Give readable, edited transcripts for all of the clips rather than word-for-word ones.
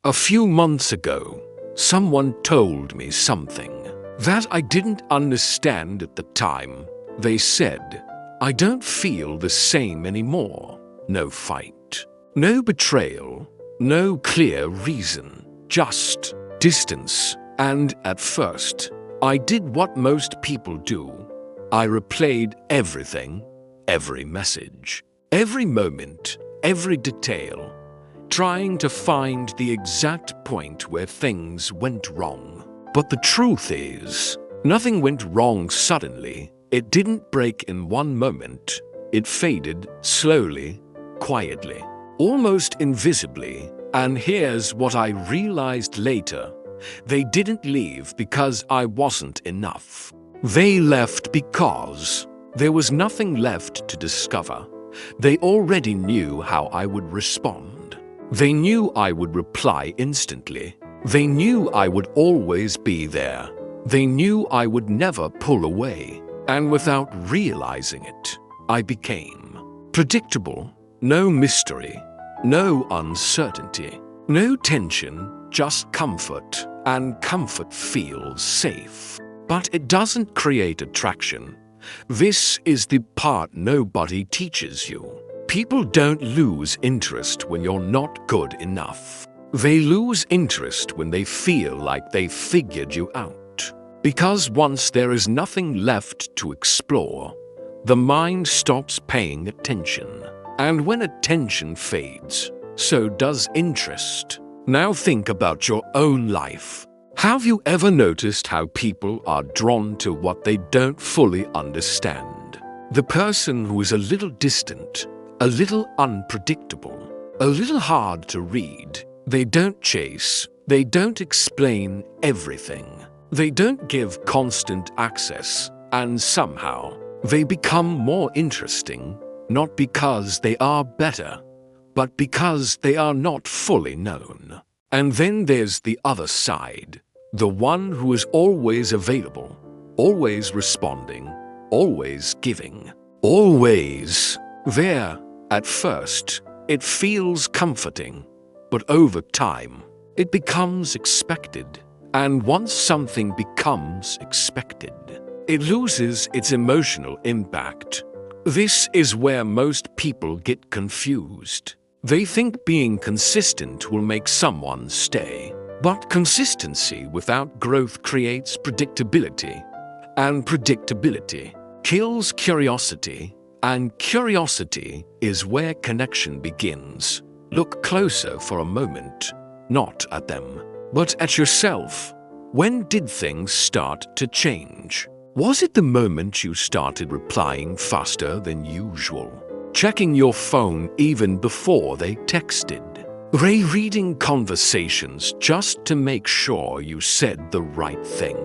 A few months ago, someone told me something that I didn't understand at the time. They said, "I don't feel the same anymore." No fight, no betrayal, no clear reason, just distance. And at first, I did what most people do. I replayed everything, every message, every moment, every detail, trying to find the exact point where things went wrong. But the truth is, nothing went wrong suddenly. It didn't break in one moment. It faded slowly, quietly, almost invisibly. And here's what I realized later. They didn't leave because I wasn't enough. They left because there was nothing left to discover. They already knew how I would respond. They knew I would reply instantly. They knew I would always be there. They knew I would never pull away. And without realizing it, I became predictable. No mystery, no uncertainty, no tension, just comfort. And comfort feels safe. But it doesn't create attraction. This is the part nobody teaches you. People don't lose interest when you're not good enough. They lose interest when they feel like they figured you out. Because once there is nothing left to explore, the mind stops paying attention. And when attention fades, so does interest. Now think about your own life. Have you ever noticed how people are drawn to what they don't fully understand? The person who is a little distant, a little unpredictable, a little hard to read. They don't chase, they don't explain everything. They don't give constant access, and somehow they become more interesting, not because they are better, but because they are not fully known. And then there's the other side, the one who is always available, always responding, always giving, always there. At first, it feels comforting, but over time, it becomes expected. And once something becomes expected, it loses its emotional impact. This is where most people get confused. They think being consistent will make someone stay. But consistency without growth creates predictability. And predictability kills curiosity. And curiosity is where connection begins. Look closer for a moment, not at them, but at yourself. When did things start to change? Was it the moment you started replying faster than usual? Checking your phone even before they texted? Rereading conversations just to make sure you said the right thing?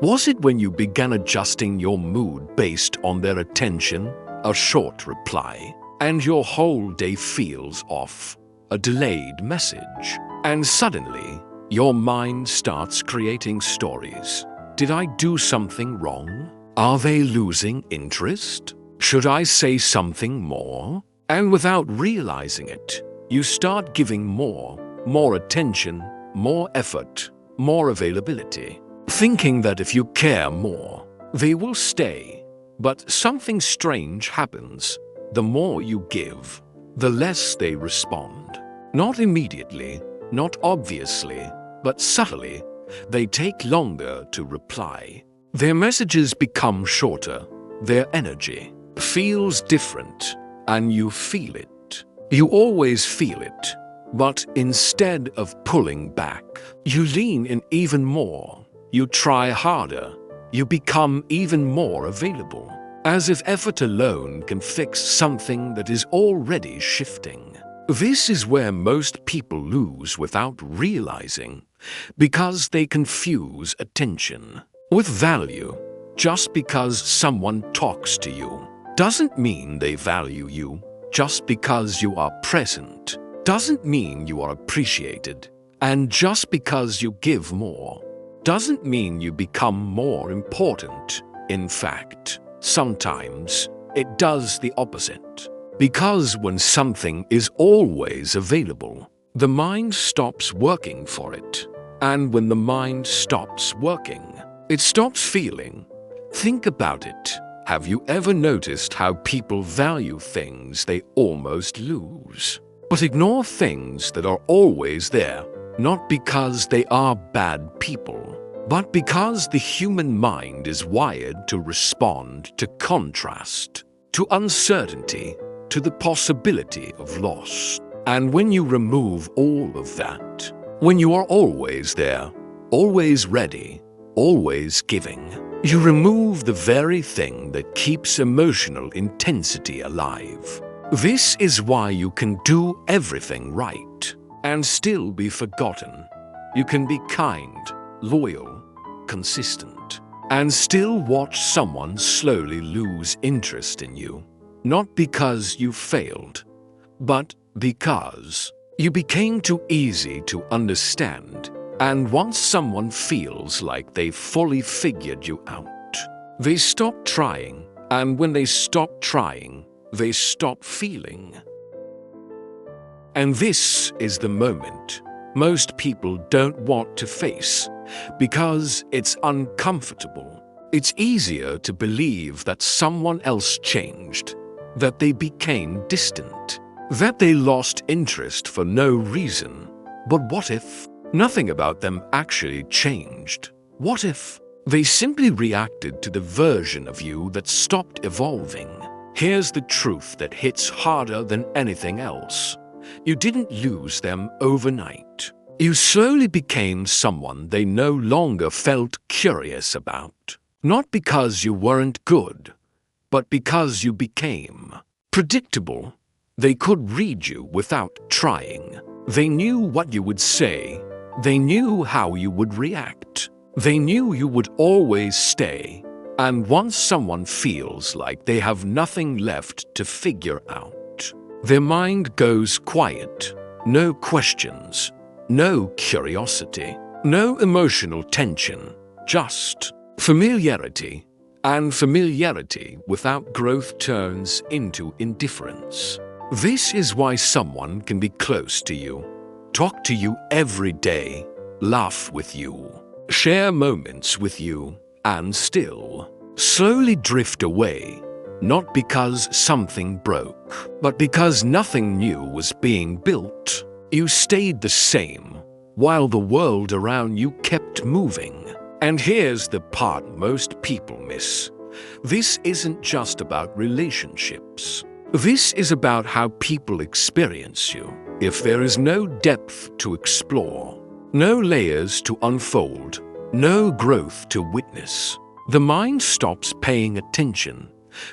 Was it when you began adjusting your mood based on their attention? A short reply, and your whole day feels off. A delayed message, and suddenly, your mind starts creating stories. Did I do something wrong? Are they losing interest? Should I say something more? And without realizing it, you start giving more attention, more effort, more availability, thinking that if you care more, they will stay. But something strange happens. The more you give, the less they respond. Not immediately, not obviously, but subtly. They take longer to reply. Their messages become shorter. Their energy feels different, and you feel it. You always feel it. But instead of pulling back, you lean in even more. You try harder. You become even more available, as if effort alone can fix something that is already shifting. This is where most people lose without realizing, because they confuse attention with value. Just because someone talks to you doesn't mean they value you. Just because you are present doesn't mean you are appreciated. And just because you give more doesn't mean you become more important. In fact, sometimes it does the opposite. Because when something is always available, the mind stops working for it. And when the mind stops working, it stops feeling. Think about it. Have you ever noticed how people value things they almost lose, but ignore things that are always there, not because they are bad people, but because the human mind is wired to respond to contrast, to uncertainty, to the possibility of loss. And when you remove all of that, when you are always there, always ready, always giving, you remove the very thing that keeps emotional intensity alive. This is why you can do everything right and still be forgotten. You can be kind, loyal, consistent, and still watch someone slowly lose interest in you. Not because you failed, but because you became too easy to understand. And once someone feels like they've fully figured you out, they stop trying. And when they stop trying, they stop feeling. And this is the moment most people don't want to face because it's uncomfortable. It's easier to believe that someone else changed, that they became distant, that they lost interest for no reason. But what if nothing about them actually changed? What if they simply reacted to the version of you that stopped evolving? Here's the truth that hits harder than anything else. You didn't lose them overnight. You slowly became someone they no longer felt curious about. Not because you weren't good, but because you became predictable. They could read you without trying. They knew what you would say. They knew how you would react. They knew you would always stay. And once someone feels like they have nothing left to figure out, their mind goes quiet. No questions, no curiosity, no emotional tension, just familiarity. And familiarity without growth turns into indifference. This is why someone can be close to you, talk to you every day, laugh with you, share moments with you, and still slowly drift away, not because something broke, but because nothing new was being built. You stayed the same while the world around you kept moving. And here's the part most people miss. This isn't just about relationships. This is about how people experience you. If there is no depth to explore, no layers to unfold, no growth to witness, the mind stops paying attention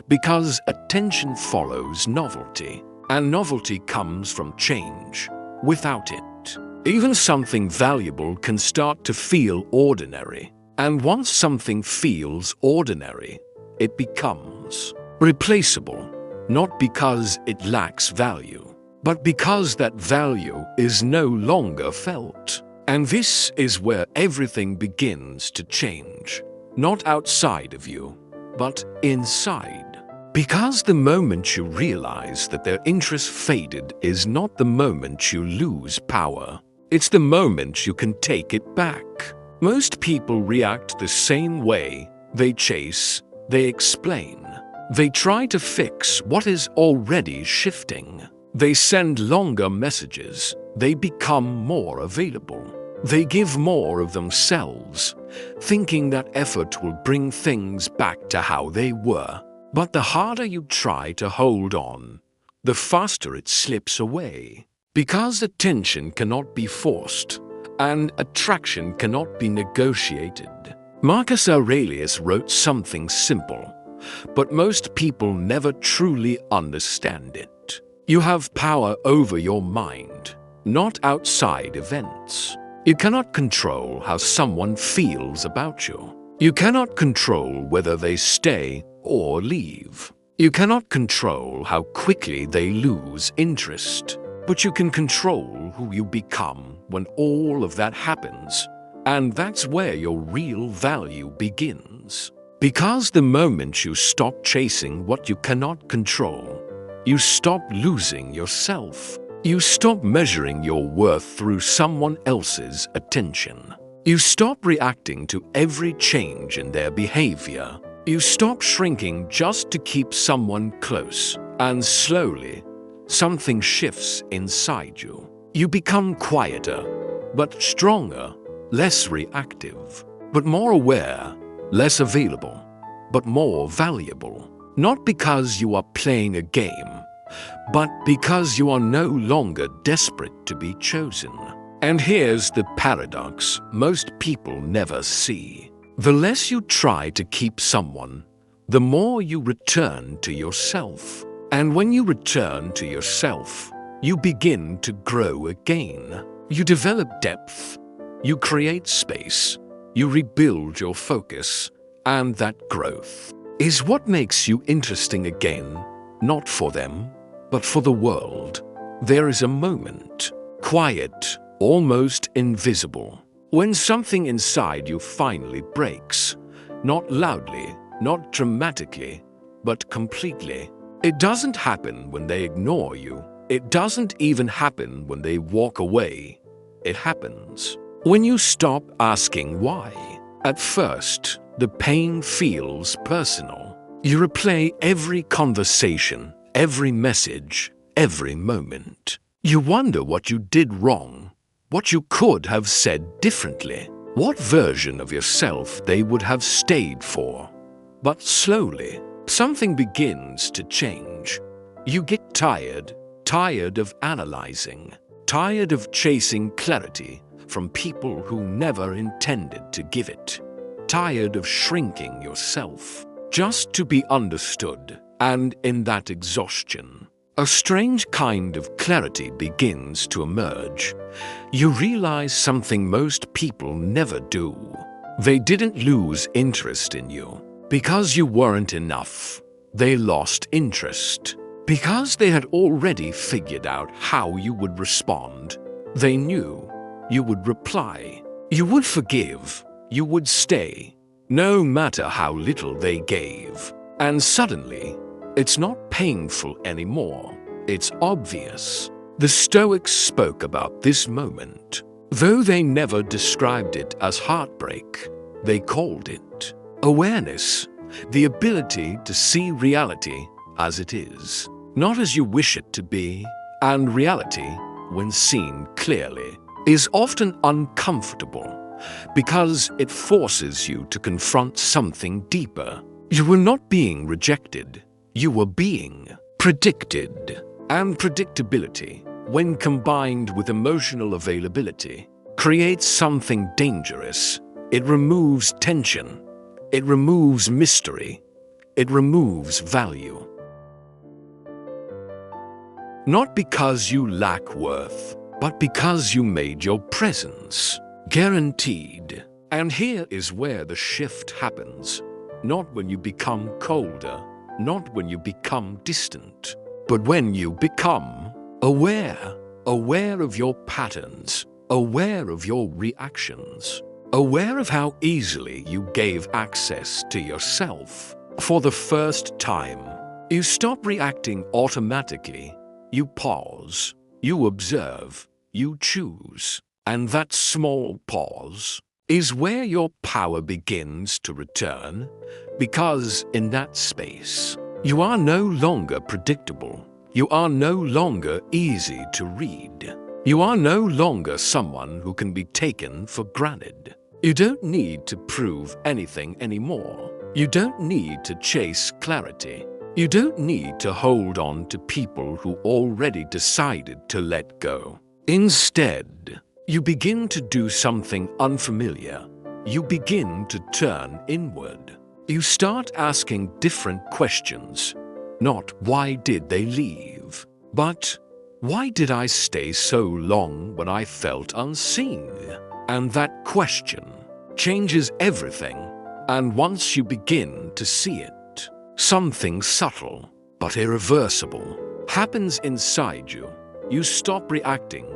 because attention follows novelty, and novelty comes from change. Without it, even something valuable can start to feel ordinary. And once something feels ordinary, it becomes replaceable, not because it lacks value, but because that value is no longer felt. And this is where everything begins to change, not outside of you, but inside. Because the moment you realize that their interest faded is not the moment you lose power, it's the moment you can take it back. Most people react the same way. They chase, they explain. They try to fix what is already shifting. They send longer messages. They become more available. They give more of themselves, thinking that effort will bring things back to how they were. But the harder you try to hold on, the faster it slips away. Because attention cannot be forced, and attraction cannot be negotiated. Marcus Aurelius wrote something simple, but most people never truly understand it. You have power over your mind, not outside events. You cannot control how someone feels about you. You cannot control whether they stay or leave. You cannot control how quickly they lose interest. But you can control who you become when all of that happens, and that's where your real value begins. Because the moment you stop chasing what you cannot control, you stop losing yourself. You stop measuring your worth through someone else's attention. You stop reacting to every change in their behavior. You stop shrinking just to keep someone close, and slowly, something shifts inside you. You become quieter, but stronger, less reactive, but more aware, less available, but more valuable. Not because you are playing a game, but because you are no longer desperate to be chosen. And here's the paradox most people never see. The less you try to keep someone, the more you return to yourself. And when you return to yourself, you begin to grow again. You develop depth, you create space, you rebuild your focus, and that growth is what makes you interesting again, not for them, but for the world. There is a moment, quiet, almost invisible, when something inside you finally breaks. Not loudly, not dramatically, but completely. It doesn't happen when they ignore you. It doesn't even happen when they walk away. It happens when you stop asking why. At first, the pain feels personal. You replay every conversation, every message, every moment. You wonder what you did wrong, what you could have said differently, what version of yourself they would have stayed for. But slowly, something begins to change. You get tired of analyzing, tired of chasing clarity from people who never intended to give it, tired of shrinking yourself just to be understood. And in that exhaustion, a strange kind of clarity begins to emerge. You realize something most people never do. They didn't lose interest in you because you weren't enough. They lost interest because they had already figured out how you would respond. They knew you would reply, you would forgive, you would stay, no matter how little they gave. And suddenly, it's not painful anymore. It's obvious. The Stoics spoke about this moment. Though they never described it as heartbreak, they called it awareness, the ability to see reality as it is, not as you wish it to be. And reality, when seen clearly, is often uncomfortable because it forces you to confront something deeper. You were not being rejected, you were being predicted. And predictability, when combined with emotional availability, creates something dangerous. It removes tension, it removes mystery, it removes value. Not because you lack worth, but because you made your presence guaranteed. And here is where the shift happens. Not when you become colder, not when you become distant, but when you become aware of your patterns, aware of your reactions, aware of how easily you gave access to yourself. For the first time, you stop reacting automatically. You pause, you observe, you choose. And that small pause is where your power begins to return, because in that space, you are no longer predictable. You are no longer easy to read. You are no longer someone who can be taken for granted. You don't need to prove anything anymore. You don't need to chase clarity. You don't need to hold on to people who already decided to let go. Instead, you begin to do something unfamiliar. You begin to turn inward. You start asking different questions. Not why did they leave, but why did I stay so long when I felt unseen? And that question changes everything. And once you begin to see it, something subtle but irreversible happens inside you. You stop reacting,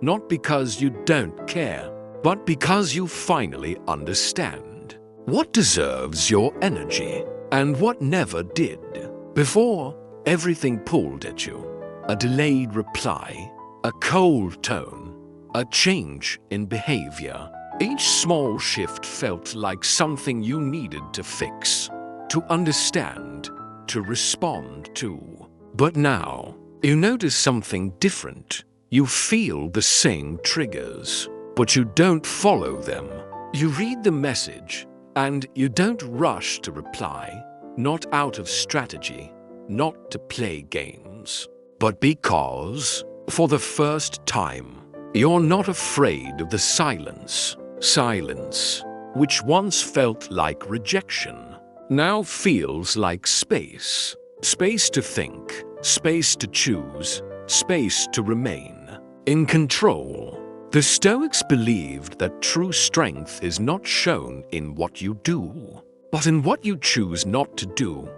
not because you don't care, but because you finally understand what deserves your energy and what never did. Before, everything pulled at you. A delayed reply, a cold tone, a change in behavior. Each small shift felt like something you needed to fix, to understand, to respond to. But now, you notice something different. You feel the same triggers, but you don't follow them. You read the message, and you don't rush to reply, not out of strategy, not to play games, but because, for the first time, you're not afraid of the silence. Silence, which once felt like rejection, now feels like space. Space to think, space to choose, space to remain in control. The Stoics believed that true strength is not shown in what you do, but in what you choose not to do.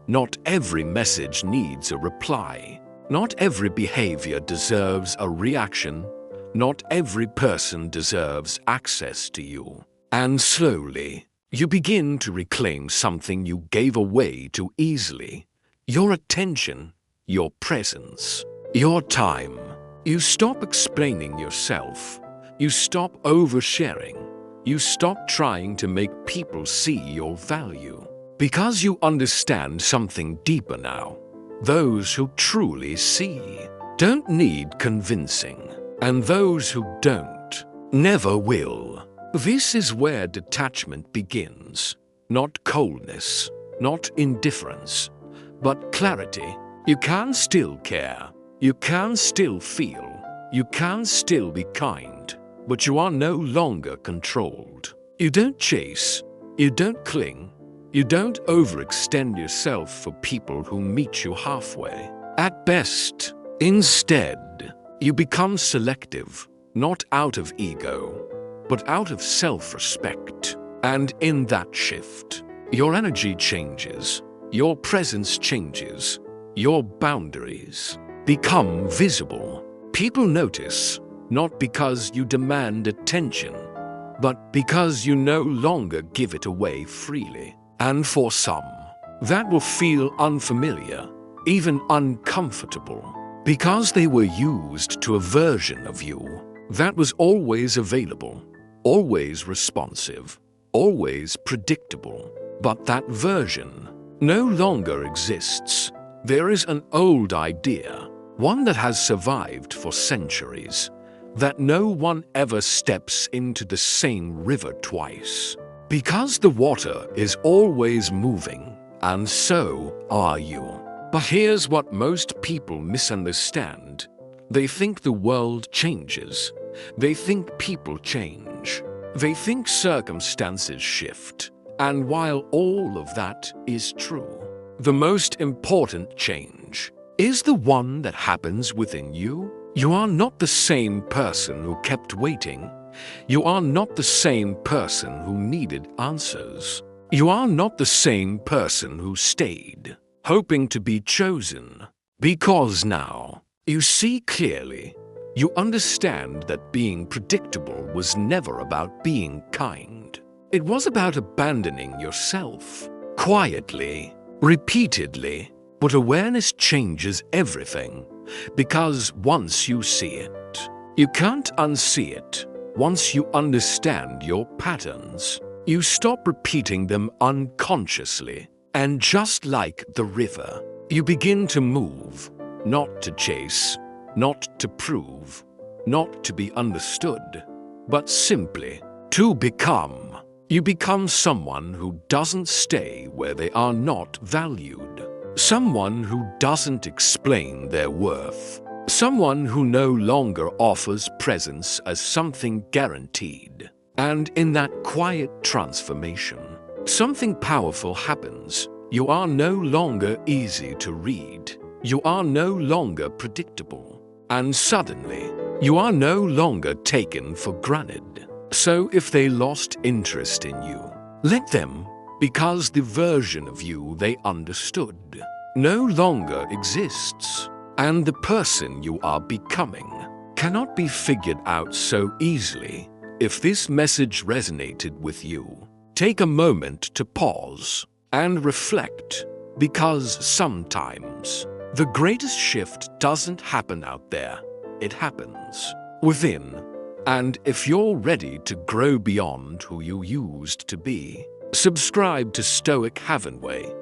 Not every message needs a reply. Not every behavior deserves a reaction. Not every person deserves access to you. And slowly, you begin to reclaim something you gave away too easily. Your attention, your presence, your time. You stop explaining yourself. You stop oversharing. You stop trying to make people see your value. Because you understand something deeper now. Those who truly see don't need convincing. And those who don't, never will. This is where detachment begins. Not coldness, not indifference, but clarity. You can still care. You can still feel. You can still be kind. But you are no longer controlled. You don't chase. You don't cling. You don't overextend yourself for people who meet you halfway. At best, instead, you become selective, not out of ego, but out of self-respect. And in that shift, your energy changes, your presence changes, your boundaries become visible. People notice, not because you demand attention, but because you no longer give it away freely. And for some, that will feel unfamiliar, even uncomfortable. Because they were used to a version of you that was always available, always responsive, always predictable. But that version no longer exists. There is an old idea, one that has survived for centuries, that no one ever steps into the same river twice. Because the water is always moving, and so are you. But here's what most people misunderstand. They think the world changes. They think people change. They think circumstances shift. And while all of that is true, the most important change is the one that happens within you. You are not the same person who kept waiting. You are not the same person who needed answers. You are not the same person who stayed, hoping to be chosen. Because now, you see clearly. You understand that being predictable was never about being kind. It was about abandoning yourself. Quietly, repeatedly. But awareness changes everything. Because once you see it, you can't unsee it. Once you understand your patterns, you stop repeating them unconsciously. And just like the river, you begin to move, not to chase, not to prove, not to be understood, but simply to become. You become someone who doesn't stay where they are not valued. Someone who doesn't explain their worth. Someone who no longer offers presence as something guaranteed. And in that quiet transformation, something powerful happens. You are no longer easy to read. You are no longer predictable. And suddenly, you are no longer taken for granted. So if they lost interest in you, let them, because the version of you they understood no longer exists. And the person you are becoming cannot be figured out so easily. If this message resonated with you, take a moment to pause and reflect, because sometimes the greatest shift doesn't happen out there. It happens within. And if you're ready to grow beyond who you used to be, subscribe to Stoic Havenway.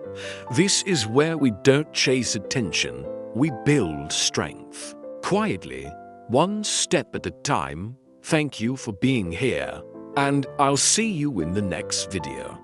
This is where we don't chase attention, we build strength. Quietly, one step at a time. Thank you for being here, and I'll see you in the next video.